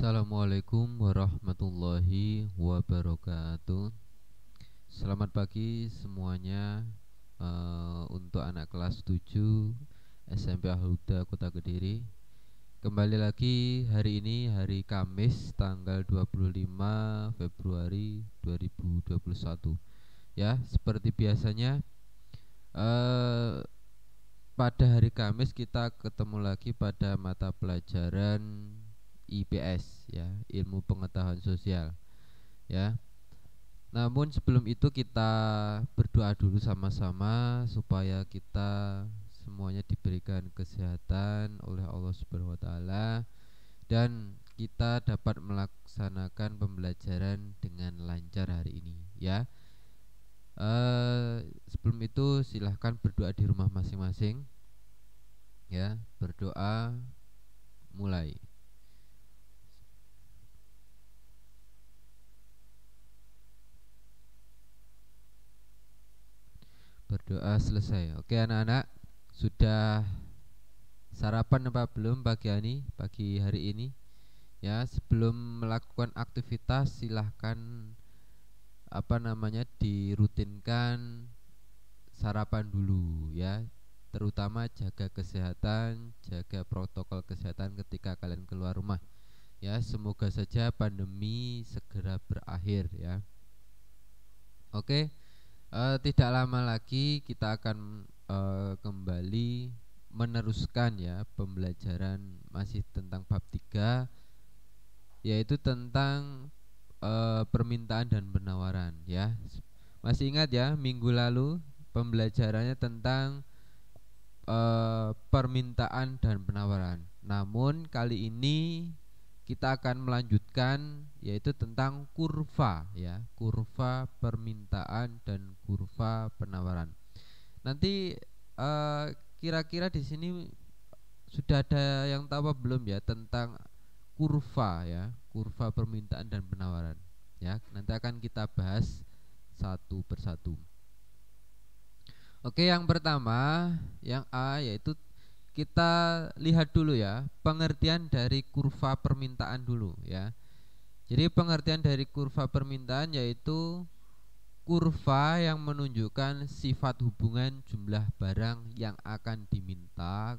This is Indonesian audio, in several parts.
Assalamualaikum warahmatullahi wabarakatuh. Selamat pagi semuanya. Untuk anak kelas 7 SMP Al-Huda Kota Kediri. Kembali lagi hari ini, hari Kamis tanggal 25 Februari 2021. Ya, seperti biasanya eh, pada hari Kamis kita ketemu lagi pada mata pelajaran IPS, ya, ilmu pengetahuan sosial, ya. Namun sebelum itu kita berdoa dulu sama-sama supaya kita semuanya diberikan kesehatan oleh Allah Subhanahu wa taala dan kita dapat melaksanakan pembelajaran dengan lancar hari ini, ya. Sebelum itu silahkan berdoa di rumah masing-masing, ya. Berdoa mulai. Berdoa selesai. Oke anak-anak, sudah sarapan apa belum pagi hari ini? Ya, sebelum melakukan aktivitas silahkan dirutinkan sarapan dulu, ya. Terutama jaga kesehatan, jaga protokol kesehatan ketika kalian keluar rumah. Ya, semoga saja pandemi segera berakhir, ya. Oke, tidak lama lagi kita akan kembali meneruskan, ya, pembelajaran masih tentang bab 3, yaitu tentang permintaan dan penawaran, ya. Masih ingat ya, minggu lalu pembelajarannya tentang permintaan dan penawaran. Namun kali ini kita akan melanjutkan, yaitu tentang kurva, ya, kurva permintaan dan kurva penawaran. Nanti kira-kira di sini sudah ada yang tahu apa belum ya tentang kurva, ya, kurva permintaan dan penawaran, ya. Nanti akan kita bahas satu persatu. Oke, yang pertama, yang A, yaitu kita lihat dulu, ya, pengertian dari kurva permintaan dulu, ya. Jadi pengertian dari kurva permintaan yaitu kurva yang menunjukkan sifat hubungan jumlah barang yang akan diminta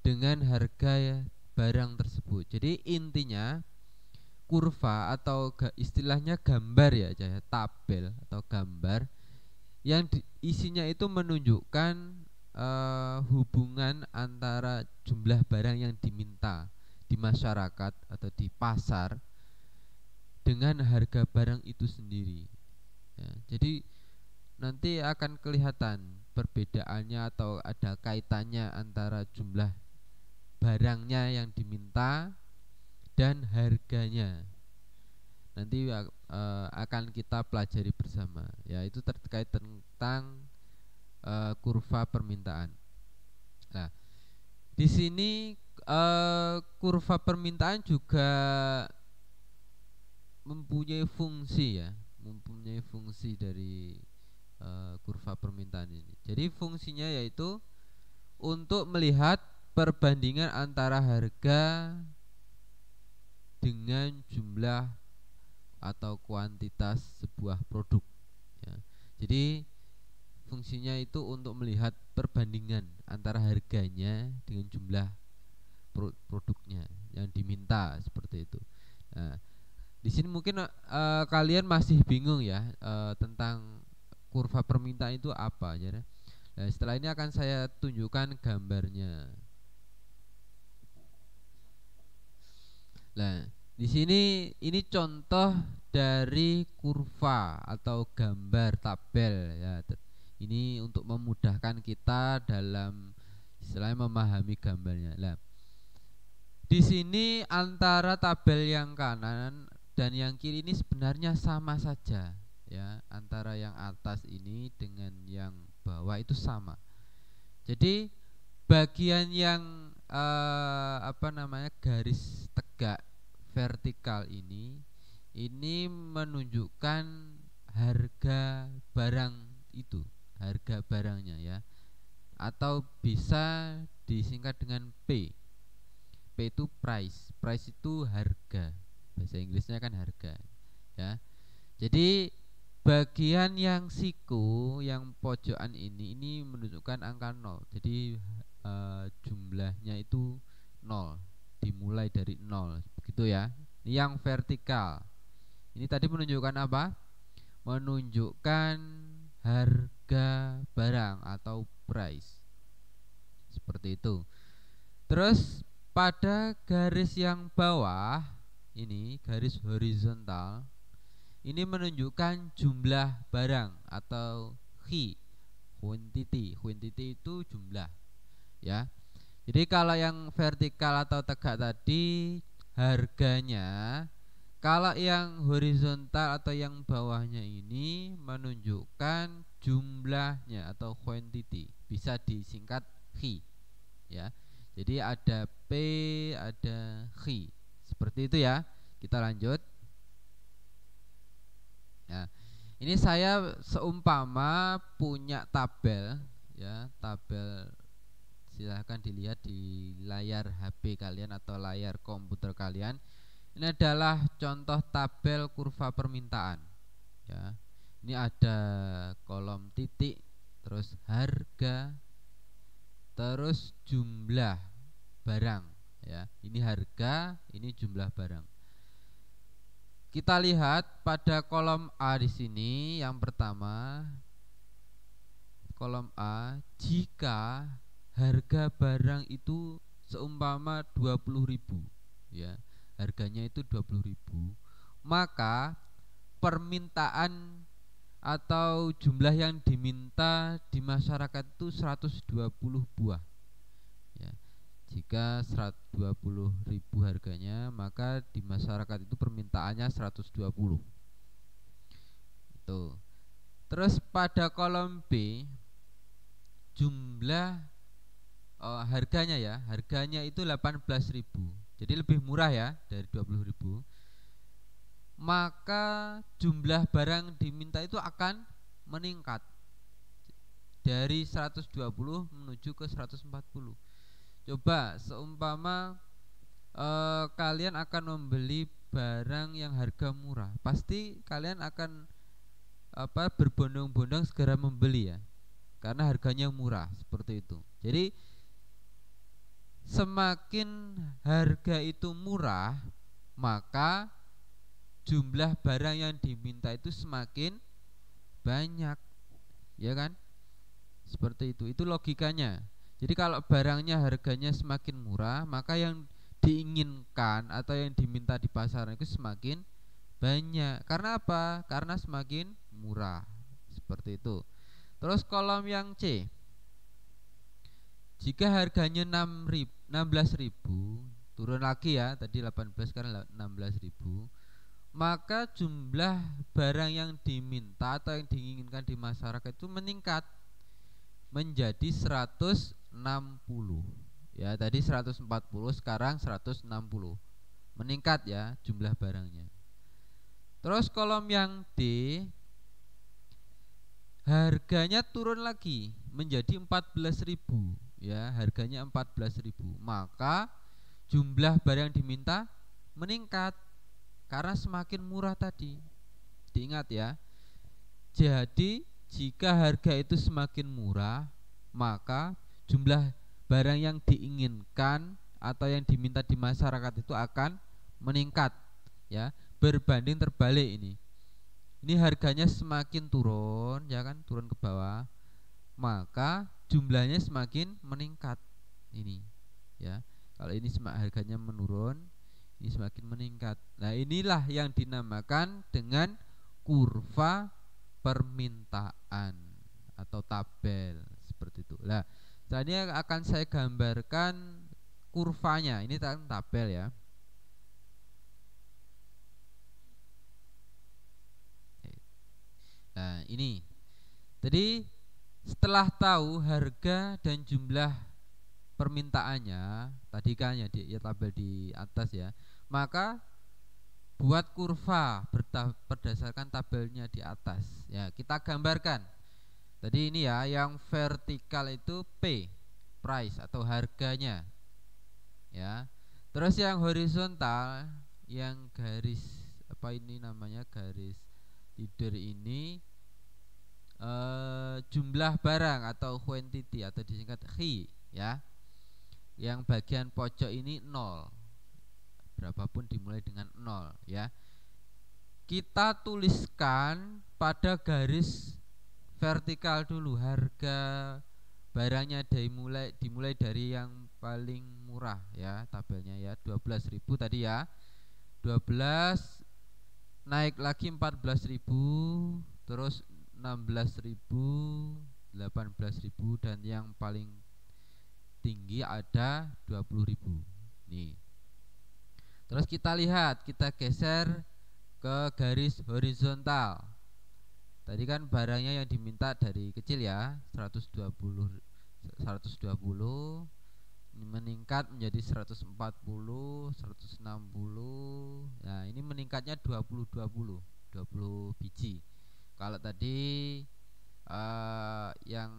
dengan harga barang tersebut. Jadi intinya kurva atau istilahnya gambar, ya, tabel atau gambar yang isinya itu menunjukkan hubungan antara jumlah barang yang diminta di masyarakat atau di pasar dengan harga barang itu sendiri, ya. Jadi nanti akan kelihatan perbedaannya atau ada kaitannya antara jumlah barangnya yang diminta dan harganya. Nanti akan kita pelajari bersama, yaitu terkait tentang kurva permintaan. Nah, di sini kurva permintaan juga mempunyai fungsi, ya, mempunyai fungsi dari kurva permintaan ini. Jadi fungsinya yaitu untuk melihat perbandingan antara harga dengan jumlah atau kuantitas sebuah produk, ya. Jadi fungsinya itu untuk melihat perbandingan antara harganya dengan jumlah produknya yang diminta, seperti itu. Nah, di sini mungkin kalian masih bingung, ya, tentang kurva permintaan itu apa, ya. Nah, setelah ini akan saya tunjukkan gambarnya. Nah, di sini ini contoh dari kurva atau gambar tabel, ya. Ini untuk memudahkan kita dalam istilahnya memahami gambarnya. Nah, di sini antara tabel yang kanan dan yang kiri ini sebenarnya sama saja, ya. Antara yang atas ini dengan yang bawah itu sama. Jadi bagian yang garis tegak vertikal ini menunjukkan harga barang itu, harga barangnya, ya, atau bisa disingkat dengan P. P itu price. Price itu harga. Bahasa Inggrisnya kan harga, ya. Jadi bagian yang siku, yang pojokan ini menunjukkan angka 0. Jadi jumlahnya itu 0, dimulai dari 0, begitu ya. Ini yang vertikal. Ini tadi menunjukkan apa? Menunjukkan harga barang atau price. Seperti itu. Terus pada garis yang bawah, ini garis horizontal, ini menunjukkan jumlah barang atau quantity. Quantity itu jumlah, ya. Jadi kalau yang vertikal atau tegak tadi harganya, kalau yang horizontal atau yang bawahnya ini menunjukkan jumlahnya atau quantity. Bisa disingkat Q, ya. Jadi ada P, ada Q. Seperti itu ya. Kita lanjut. Nah, ini saya seumpama punya tabel, ya, tabel. Silahkan dilihat di layar HP kalian atau layar komputer kalian. Ini adalah contoh tabel kurva permintaan, ya. Ini ada kolom titik, terus harga, terus jumlah barang, ya. Ini harga, ini jumlah barang. Kita lihat pada kolom A di sini, yang pertama kolom A, jika harga barang itu seumpama 20.000, ya. Harganya itu 20.000, maka permintaan atau jumlah yang diminta di masyarakat itu 120 buah, ya. Jika 120.000 harganya, maka di masyarakat itu permintaannya 120. Itu. Terus pada kolom B, jumlah harganya, ya, harganya itu 18.000. Jadi lebih murah, ya, dari 20.000. Maka jumlah barang diminta itu akan meningkat dari 120 menuju ke 140. Coba seumpama kalian akan membeli barang yang harga murah, pasti kalian akan berbondong-bondong segera membeli, ya, karena harganya murah, seperti itu. Jadi semakin harga itu murah, maka jumlah barang yang diminta itu semakin banyak, ya kan? Seperti itu. Itu logikanya. Jadi kalau barangnya harganya semakin murah, maka yang diinginkan atau yang diminta di pasaran itu semakin banyak. Karena apa? Karena semakin murah. Seperti itu. Terus kolom yang C, jika harganya 16.000, turun lagi, ya, tadi 18, sekarang 16.000, maka jumlah barang yang diminta atau yang diinginkan di masyarakat itu meningkat menjadi 160, ya. Tadi 140, sekarang 160, meningkat, ya, jumlah barangnya. Terus kolom yang D, harganya turun lagi menjadi 14.000, ya, harganya 14.000, maka jumlah barang yang diminta meningkat karena semakin murah tadi. Diingat, ya. Jadi jika harga itu semakin murah, maka jumlah barang yang diinginkan atau yang diminta di masyarakat itu akan meningkat, ya. Berbanding terbalik ini. Ini harganya semakin turun, ya kan, turun ke bawah, maka jumlahnya semakin meningkat. Ini, ya. Kalau ini harganya menurun, ini semakin meningkat. Nah, inilah yang dinamakan dengan kurva permintaan atau tabel, seperti itu. Nah, selanjutnya akan saya gambarkan kurvanya. Ini tabel, ya. Nah, ini. Jadi setelah tahu harga dan jumlah permintaannya, tadi kan, ya, di tabel di atas, ya, maka buat kurva berdasarkan tabelnya di atas, ya. Kita gambarkan. Tadi ini, ya, yang vertikal itu P, price atau harganya, ya. Terus yang horizontal, yang garis apa ini namanya, garis leader ini jumlah barang atau quantity atau disingkat khi ya. Yang bagian pojok ini 0. Berapapun dimulai dengan 0 ya. Kita tuliskan pada garis vertikal dulu harga barangnya dimulai dari yang paling murah ya, tabelnya ya 12.000 tadi ya. 12 naik lagi 14.000, terus 16.000, 18.000 dan yang paling tinggi ada 20.000. Nih. Terus kita lihat, kita geser ke garis horizontal. Tadi kan barangnya yang diminta dari kecil ya, 120 ini meningkat menjadi 140, 160. Nah, ini meningkatnya 20 biji. Kalau tadi yang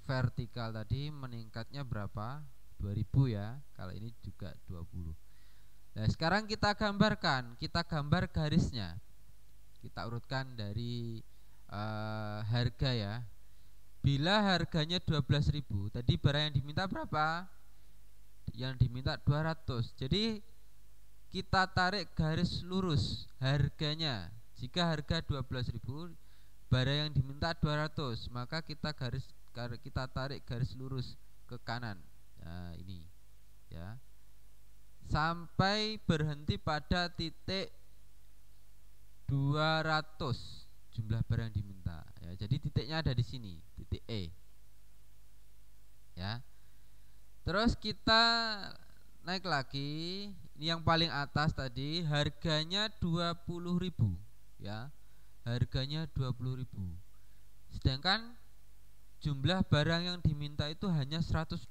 vertikal tadi meningkatnya berapa? 2000 ya. Kalau ini juga 20. Nah, sekarang kita gambar garisnya. Kita urutkan dari harga ya. Bila harganya 12.000, tadi barang yang diminta berapa? Yang diminta 200. Jadi kita tarik garis lurus harganya. Jika harga 12.000, barang yang diminta 200, maka kita tarik garis lurus ke kanan. Nah, ini ya. Sampai berhenti pada titik 200 jumlah barang yang diminta ya. Jadi titiknya ada di sini, titik E ya. Terus kita naik lagi. Ini yang paling atas tadi harganya 20.000 ya. Harganya 20.000. Sedangkan jumlah barang yang diminta itu hanya 120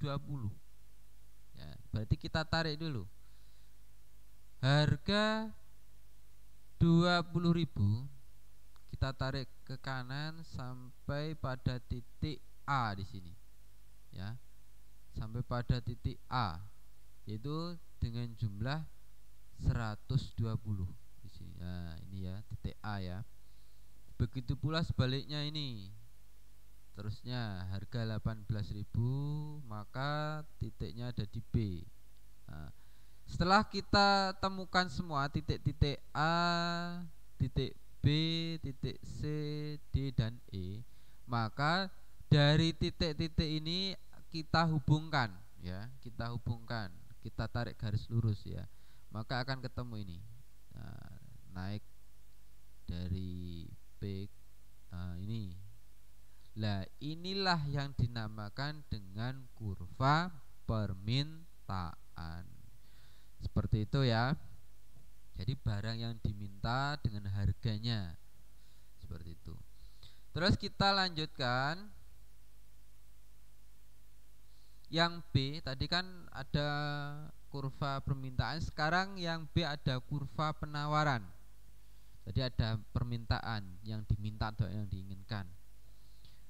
ya. Berarti kita tarik dulu. Harga 20.000 kita tarik ke kanan sampai pada titik A di sini ya. Sampai pada titik A, yaitu dengan jumlah 120 di sini. Nah, ini ya titik A ya. Begitu pula sebaliknya ini. Terusnya harga 18.000, maka titiknya ada di B. Nah, setelah kita temukan semua titik-titik A, titik B, titik C, D dan E, maka dari titik-titik ini kita hubungkan ya, kita tarik garis lurus ya, maka akan ketemu ini. Nah, naik dari B, ini. Lah, inilah yang dinamakan dengan kurva permintaan. Seperti itu ya. Jadi barang yang diminta dengan harganya seperti itu. Terus kita lanjutkan. Yang B tadi kan ada kurva permintaan, sekarang yang B ada kurva penawaran. Tadi ada permintaan, yang diminta atau yang diinginkan.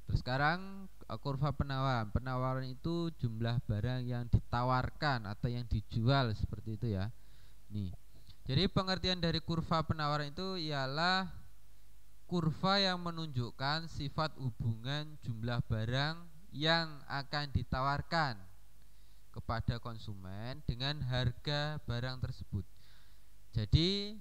Terus sekarang kurva penawaran. Penawaran itu jumlah barang yang ditawarkan atau yang dijual, seperti itu ya. Nih. Jadi pengertian dari kurva penawaran itu ialah kurva yang menunjukkan sifat hubungan jumlah barang yang akan ditawarkan kepada konsumen dengan harga barang tersebut. Jadi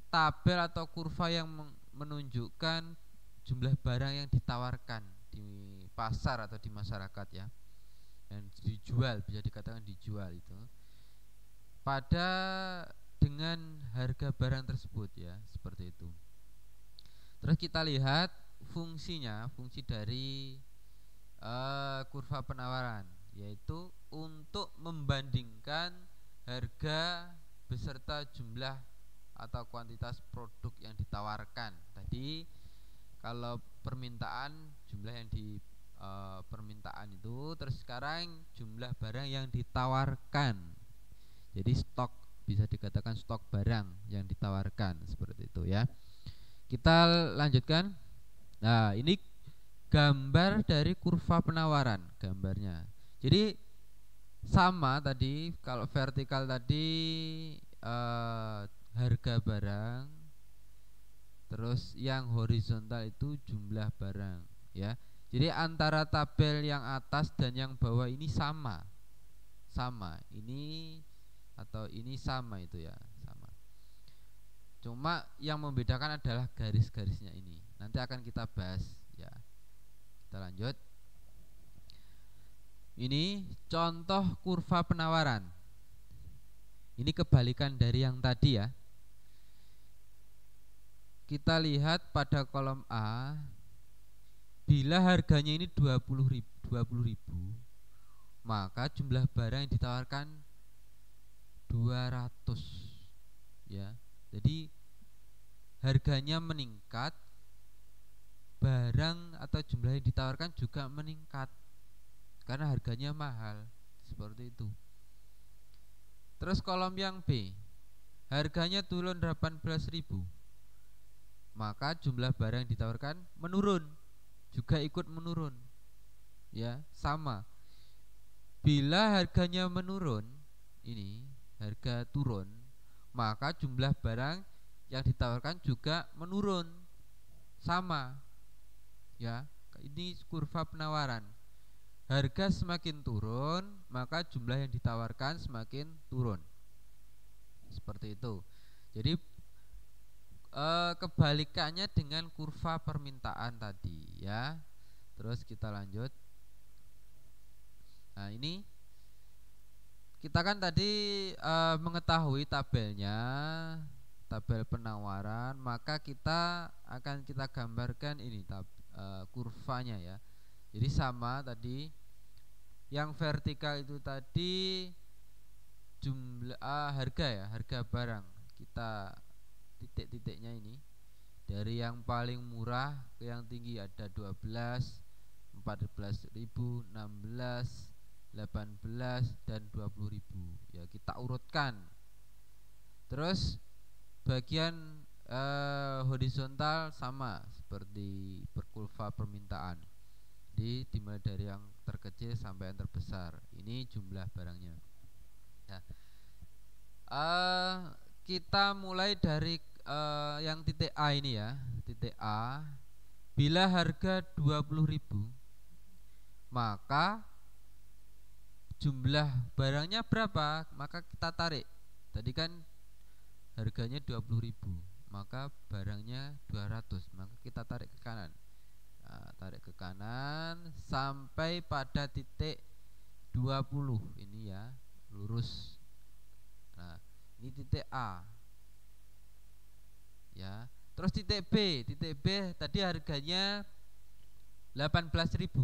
tabel atau kurva yang menunjukkan jumlah barang yang ditawarkan di pasar atau di masyarakat ya, yang dijual, bisa dikatakan dijual itu pada dengan harga barang tersebut ya, seperti itu. Terus kita lihat fungsinya, fungsi dari kurva penawaran, yaitu untuk membandingkan harga beserta jumlah atau kuantitas produk yang ditawarkan. Tadi kalau permintaan, jumlah yang di permintaan itu, terus sekarang jumlah barang yang ditawarkan. Jadi stok, bisa dikatakan stok barang yang ditawarkan, seperti itu ya. Kita lanjutkan. Nah, ini gambar dari kurva penawaran, gambarnya. Jadi sama tadi, kalau vertikal tadi harga barang, terus yang horizontal itu jumlah barang, ya. Jadi antara tabel yang atas dan yang bawah ini sama, sama. Ini atau ini sama itu ya, sama. Cuma yang membedakan adalah garis-garisnya ini. Nanti akan kita bahas ya. Kita lanjut. Ini contoh kurva penawaran. Ini kebalikan dari yang tadi ya. Kita lihat pada kolom A, bila harganya ini 20.000, maka jumlah barang yang ditawarkan 200 ya. Jadi harganya meningkat, barang atau jumlah yang ditawarkan juga meningkat karena harganya mahal, seperti itu. Terus kolom yang B, harganya turun 18.000, maka jumlah barang yang ditawarkan menurun, juga ikut menurun. Ya, sama. Bila harganya menurun, ini harga turun, maka jumlah barang yang ditawarkan juga menurun. Sama. Ya, ini kurva penawaran. Harga semakin turun, maka jumlah yang ditawarkan semakin turun. Seperti itu. Jadi kebalikannya dengan kurva permintaan tadi ya. Terus kita lanjut. Nah, ini kita kan tadi mengetahui tabelnya, tabel penawaran, maka kita akan kita gambarkan ini kurvanya ya. Jadi sama tadi, yang vertikal itu tadi jumlah harga ya, harga barang. Kita titik-titiknya ini dari yang paling murah ke yang tinggi ada 12, 14.000, 16, 18 dan 20.000 ya, kita urutkan. Terus bagian horizontal sama seperti kurva permintaan. Jadi dimulai dari yang terkecil sampai yang terbesar. Ini jumlah barangnya. Ya. Kita mulai dari yang titik A ini ya, titik A. Bila harga 20.000, maka jumlah barangnya berapa? Maka kita tarik. Tadi kan harganya 20.000, maka barangnya 200, maka kita tarik ke kanan. Nah, tarik ke kanan sampai pada titik 20 ini ya, lurus. Nah, ini titik A. Ya. Terus titik B tadi harganya 18.000.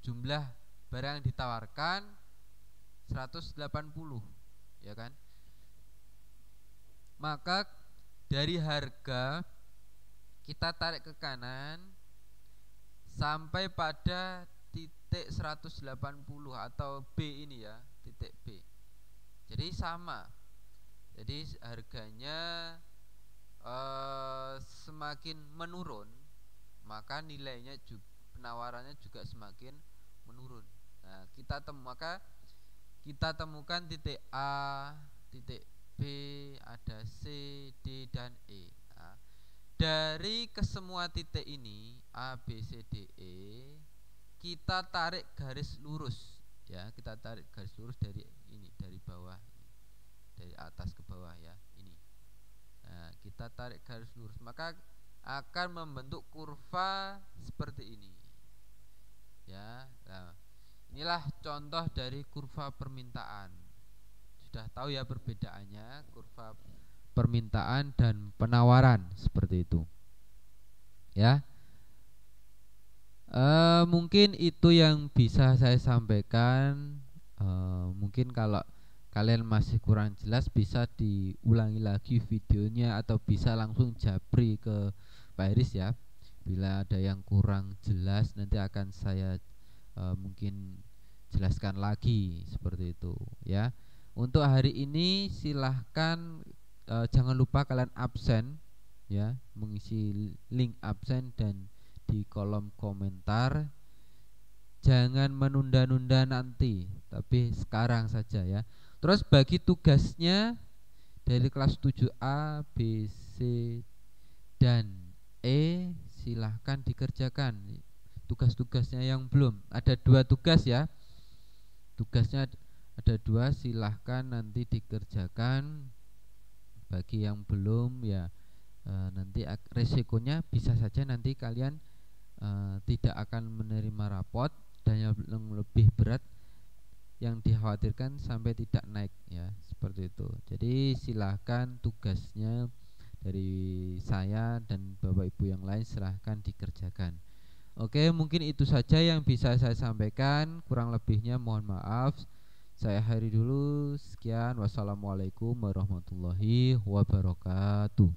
Jumlah barang yang ditawarkan 180, ya kan? Maka dari harga kita tarik ke kanan sampai pada titik 180 atau B ini ya, titik B. Jadi sama. Jadi harganya semakin menurun, maka nilainya juga, penawarannya juga semakin menurun. Nah, maka kita temukan titik A, titik B, ada C, D dan E. Nah, dari kesemua titik ini A, B, C, D, E, kita tarik garis lurus ya, kita tarik garis lurus dari ini, dari bawah ini, dari atas ke bawah ya, ini. Nah, kita tarik garis lurus, maka akan membentuk kurva seperti ini. Ya, nah, inilah contoh dari kurva permintaan. Sudah tahu ya perbedaannya kurva permintaan dan penawaran seperti itu. Ya. Mungkin itu yang bisa saya sampaikan. Mungkin kalau kalian masih kurang jelas bisa diulangi lagi videonya atau bisa langsung japri ke Pak Iris ya. Bila ada yang kurang jelas nanti akan saya mungkin jelaskan lagi seperti itu ya. Untuk hari ini silahkan jangan lupa kalian absen ya, mengisi link absen dan di kolom komentar Jangan menunda-nunda nanti, tapi sekarang saja ya. Terus bagi tugasnya dari kelas 7A, B, C, dan E silahkan dikerjakan. Tugas-tugasnya yang belum, ada 2 tugas ya. Tugasnya ada 2, silahkan nanti dikerjakan. Bagi yang belum ya, nanti resikonya bisa saja nanti kalian tidak akan menerima rapot, dan yang lebih berat yang dikhawatirkan sampai tidak naik ya, seperti itu. Jadi silahkan tugasnya dari saya dan Bapak Ibu yang lain silahkan dikerjakan. Oke, mungkin itu saja yang bisa saya sampaikan, kurang lebihnya mohon maaf. Saya akhiri dulu, sekian, wassalamualaikum warahmatullahi wabarakatuh.